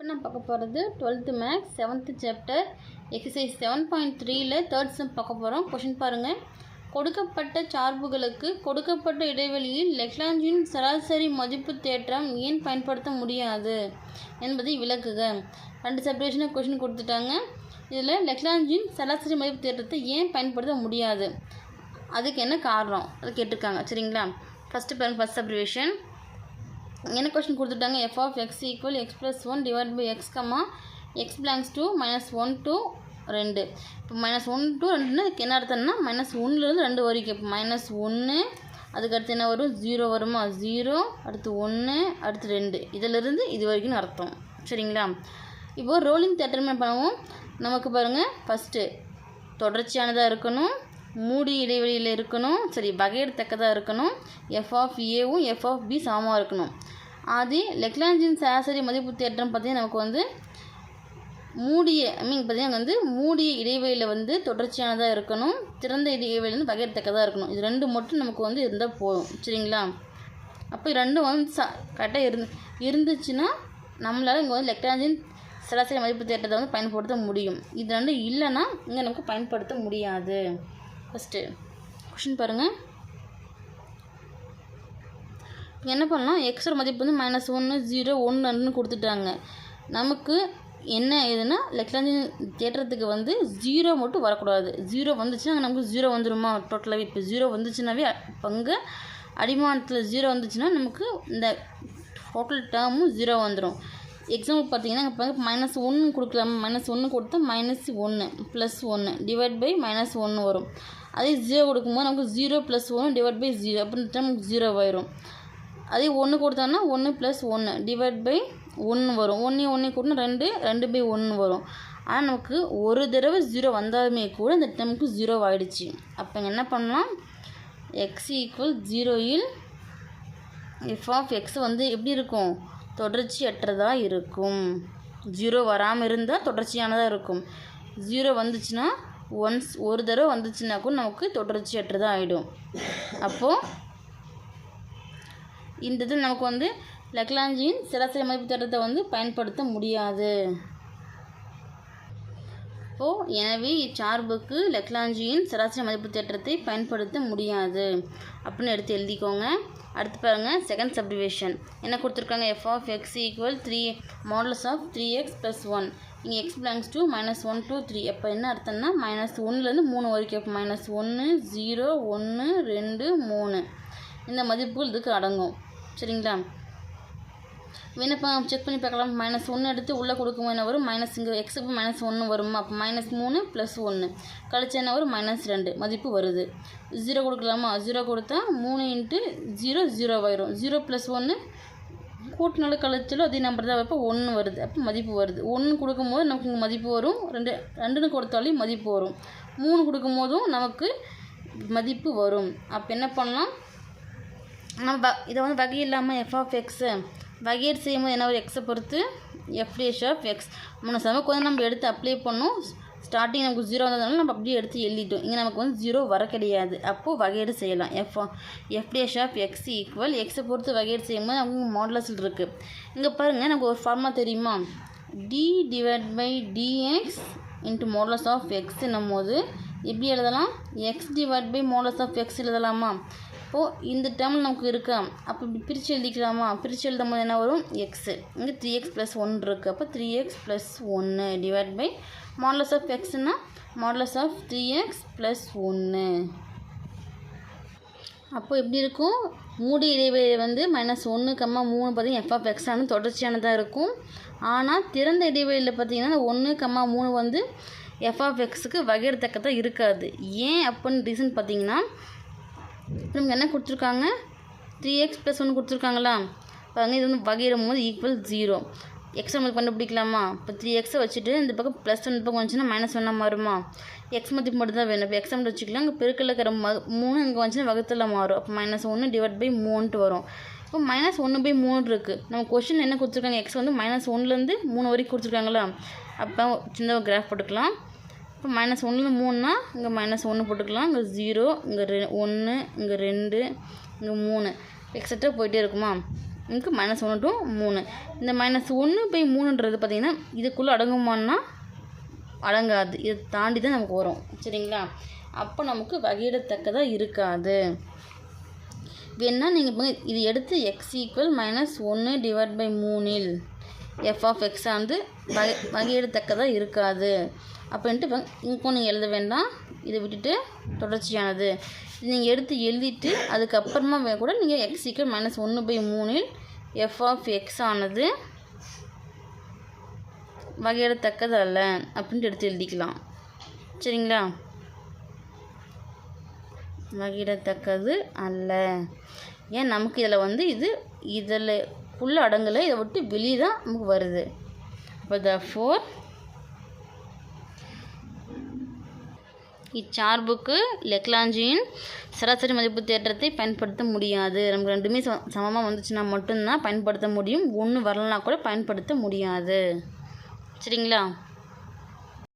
நான் பார்க்க போகிறது 12th maths 7th chapter exercise 7.3ல தேர்ட் சம் பார்க்க போகிறோம். கொஷின் பாருங்கள். கொடுக்கப்பட்ட சார்புகளுக்கு கொடுக்கப்பட்ட இடைவெளியில் லெக்லாஞ்சின் சராசரி மதிப்பு தேற்றம் ஏன் பயன்படுத்த முடியாது என்பதை விளக்குக. 2 செப்பரேஷனாக கொஷின் கொடுத்துட்டாங்க. இதில் லெக்லாஞ்சின் சராசரி மதிப்பு தேற்றத்தை ஏன் பயன்படுத்த முடியாது, அதுக்கு என்ன காரணம் அது கேட்டிருக்காங்க. சரிங்களா? ஃபஸ்ட்டு பாருங்கள், ஃபஸ்ட் சப்ரிவேஷன் என்ன கொஸ்டின் கொடுத்துட்டாங்க. f of x equal x + 1 divide by x comma x belongs to -1 to 2. இப்போ -1 to 2ன்னா என்ன அர்த்தம்னா -1லேருந்து 2 வரைக்கும். இப்போ -1 அதுக்கடுத்து என்ன வரும், 0 வருமா, 0 அடுத்து 1 அடுத்து 2 இதிலிருந்து இது வரைக்கும் அர்த்தம். சரிங்களா? இப்போது ரோலிங் தேற்றமே பண்ணுவோம். நமக்கு பாருங்கள், ஃபஸ்ட்டு தொடர்ச்சியானதாக இருக்கணும், மூடி இடைவெளியில் இருக்கணும், சரி வகையிடத்தக்கதாக இருக்கணும், f of aவும் f of b சமமாக இருக்கணும். அது லெக்லாஞ்சின் சராசரி மதிப்பு தேற்றம் பார்த்தீங்கன்னா நமக்கு வந்து மூடிய இடைவெளியில் தொடர்ச்சியானதாக இருக்கணும், திறந்த இடைவெளியில் வகையிடத்தக்கதாக இருக்கணும். இது ரெண்டு மட்டும் நமக்கு இருந்தால் போதும். சரிங்களா? அப்போ ரெண்டும் கரெக்டாக இருந்துச்சுன்னா நம்மளால் இங்கே லெக்லாஞ்சின் சராசரி மதிப்பு தேற்றத்தை பயன்படுத்த முடியும். இது ரெண்டும் இல்லைன்னா இங்கே நமக்கு பயன்படுத்த முடியாது. ஃபஸ்ட்டு கொஷின் பாருங்கள். என்ன பண்ணலாம், எக்ஸோட மதிப்பு -1 0 1 2 கொடுத்துட்டாங்க. நமக்கு என்ன இதுன்னா லெக்லாஞ்சின் தேற்றத்துக்கு 0 மட்டும் வரக்கூடாது. 0 வந்துச்சுன்னா நமக்கு 0 வந்துடுமா டோட்டலாகவே. இப்போ 0 வந்துச்சுன்னாவே பங்கு அடிமானத்தில் 0 வந்துச்சுன்னா நமக்கு இந்த டோட்டல் டேர்மும் 0 வந்துடும். எக்ஸாம்பிள் பார்த்தீங்கன்னா இப்போ -1 கொடுக்கலாம். -1 கொடுத்தா -1 + 1 டிவைட் பை -1 வரும். அதே 0 கொடுக்கும்போது நமக்கு 0 + 1 டிவைட் பை 0, அப்போ இந்த டைம் 0 ஆயிரும். அதே 1 கொடுத்தாங்கன்னா 1 + 1 டிவைட் பை 1 வரும். 1 கூட்டினா 2 2 பை 1 வரும். ஆனால் நமக்கு ஒரு தடவை 0 வந்தாலுமே கூட இந்த டைமுக்கு 0 ஆகிடுச்சு. அப்போ என்ன பண்ணலாம், x = 0ல் f of x எப்படி இருக்கும், தொடர்ச்சியற்றதாக இருக்கும். 0 வராமல் இருந்தால் தொடர்ச்சியானதாக இருக்கும். 0 வந்துச்சுன்னா ஒரு தடவை வந்துச்சுன்னா கூட நமக்கு தொடர்ச்சியற்றதாக ஆகிடும். அப்போது இந்த இதில் நமக்கு லெக்லாஞ்சின் சராசரி மதிப்பு தேற்றத்தை பயன்படுத்த முடியாது. இப்போது எனவே இச்சார்புக்கு லெக்லாஞ்சியின் சராசரி மதிப்பு தேற்றத்தை பயன்படுத்த முடியாது அப்படின்னு எடுத்து எழுதிக்கோங்க. அடுத்து பாருங்கள், செகண்ட் சப்டிவிஷன் என்ன கொடுத்துருக்காங்க. f of x equal 3 modulus of 3x + 1. இங்கே x பிளாங்ஸ் டு -1 to 3. அப்போ என்ன அர்த்தம்னா -1லேருந்து 3 வரைக்கும். அப்போ -1 0 1 2 3 இந்த மதிப்புகள் இதுக்கு அடங்கும். சரிங்களா? என்னப்பா செக் பண்ணி பார்க்கலாம். -1 எடுத்து உள்ளே கொடுக்கும்போது என்ன வரும், இங்கே எக்ஸுக்கு -1 வருமா. அப்போ -3 + 1 கழிச்சு என்ன வரும், -2 மதிப்பு வருது. 0 கொடுக்கலாமா, 0 கொடுத்தா 3 × 0 0 ஆயிரும். 0 + 1 கூட்டினாலும் கழிச்சாலும் அதே நம்பர் தான் வைப்போ 1 வருது. அப்போ மதிப்பு வருது. 1 கொடுக்கும்போது நமக்கு இங்கே மதிப்பு வரும். 2 கொடுத்தாலும் மதிப்பு வரும். 3 கொடுக்கும்போதும் நமக்கு மதிப்பு வரும். அப்போ என்ன பண்ணலாம், நம்ம இதை வகை இல்லாமல் f of x வகையீடு செய்யும்போது என்ன ஒரு எக்ஸை பொறுத்து f' of x 3 சமக்கு நம்ம எடுத்து அப்ளை பண்ணோம். ஸ்டார்டிங் நமக்கு 0 வந்ததுனால நம்ம அப்படியே எடுத்து எழுதிட்டோம். இங்கே நமக்கு 0 வர கிடையாது. அப்போது வகையீடு செய்யலாம். f' of x ஈக்குவல் எக்ஸை பொறுத்து வகையீடு செய்யும்போது நமக்கு மாடுலஸில் இருக்குது. இங்கே பாருங்கள், நமக்கு ஒரு ஃபார்முலா தெரியுமா, d divide by dx into modulus of எக்ஸ்ன்னும் போது எப்படி எழுதலாம், x divide by modulus of x எழுதலாமா. இப்போது இந்த டேர்ம் நமக்கு இருக்கா, அப்போ இப்படி பிரித்து எழுதிக்கலாமா. பிரித்து எழுதும் போது என்ன வரும், எக்ஸு இங்கே 3x + 1 இருக்குது. அப்போ 3x + 1 divide by modulus of எக்ஸ்னா மாடுலஸ் ஆஃப் 3x + 1. அப்போது எப்படி இருக்கும், மூடி இடைவெளியில் -1, 3 பார்த்திங்கன்னா f of x தொடர்ச்சியானதாக இருக்கும். ஆனால் திறந்த இடைவெளியில் பார்த்திங்கன்னா 1, 3 f of xக்கு வகையிடத்தக்கதாக இருக்காது. ஏன் அப்படின்னு ரீசன் பார்த்திங்கன்னா, நமக்கு என்ன கொடுத்துருக்காங்க, 3x + 1 கொடுத்துருக்காங்களா. பாருங்கள், இது வகையிடும் போது ஈக்குவல் 0. எக்ஸ் நமக்கு கண்டுபிடிக்கலாமா. இப்போ 3xை வச்சுட்டு இந்த பக்கம் +1 இந்த பக்கம் வந்துச்சுன்னா -1 மாறுமா. எக்ஸ் மதிப்பு மட்டும் தான் வேணும். இப்போ எக்ஸ் மட்டும் வச்சுக்கலாம். இங்கே பெருக்கல் இருக்கிற 3 இங்கே வந்துச்சுன்னா வகுத்தில் மாறும். அப்போ -1 டிவைட் பை 3 வரும். இப்போ -1/3 இருக்குது. நம்ம கொஷின் என்ன கொடுத்துருக்காங்க, எக்ஸ் -1லேருந்து 3 வரைக்கும் கொடுத்துருக்காங்களா. அப்போ சின்ன கிராஃப் போட்டுக்கலாம். இப்போ -1லேருந்து 3னா இங்கே -1 போட்டுக்கலாம். இங்கே 0 இங்கே 1 இங்கே 2 இங்கே 3 எக்ஸட்ரா போயிட்டே இருக்குமா. நமக்கு -1 to 3. இந்த -1/3ன்றது பார்த்திங்கன்னா இதுக்குள்ளே அடங்குமான்னா அடங்காது. இதை தாண்டி தான் நமக்கு வரும். சரிங்களா? அப்போ நமக்கு வகையிடத்தக்கதாக இருக்காது. வேணால் நீங்கள் இது எடுத்து x = -1/3 f(x) வந்து வகையிடத்தக்கதாக இருக்காது அப்படின்ட்டு இங்கே நீங்கள் எழுத வேண்டாம். இதை விட்டுட்டு தொடர்ச்சியானது நீங்கள் எடுத்து எழுதிட்டு அதுக்கப்புறமா கூட நீங்கள் x = -1/3 f(x) ஆனது வகையிடத்தக்கது அல்ல அப்படின்ட்டு எடுத்து எழுதிக்கலாம். சரிங்களா? வகையிடத்தக்கது அல்ல. ஏன் நமக்கு இதில் இதில் உள்ள அடங்கலை, இதை விட்டு வெளியே தான் நமக்கு வருது. அப்போ therefore இச்சார்புக்கு லெக்லாஞ்சியின் சராசரி மதிப்பு தேற்றத்தை பயன்படுத்த முடியாது. நமக்கு ரெண்டுமே சமமாக வந்துச்சுன்னா மட்டும்தான் பயன்படுத்த முடியும். ஒன்று வரலனா கூட பயன்படுத்த முடியாது. சரிங்களா?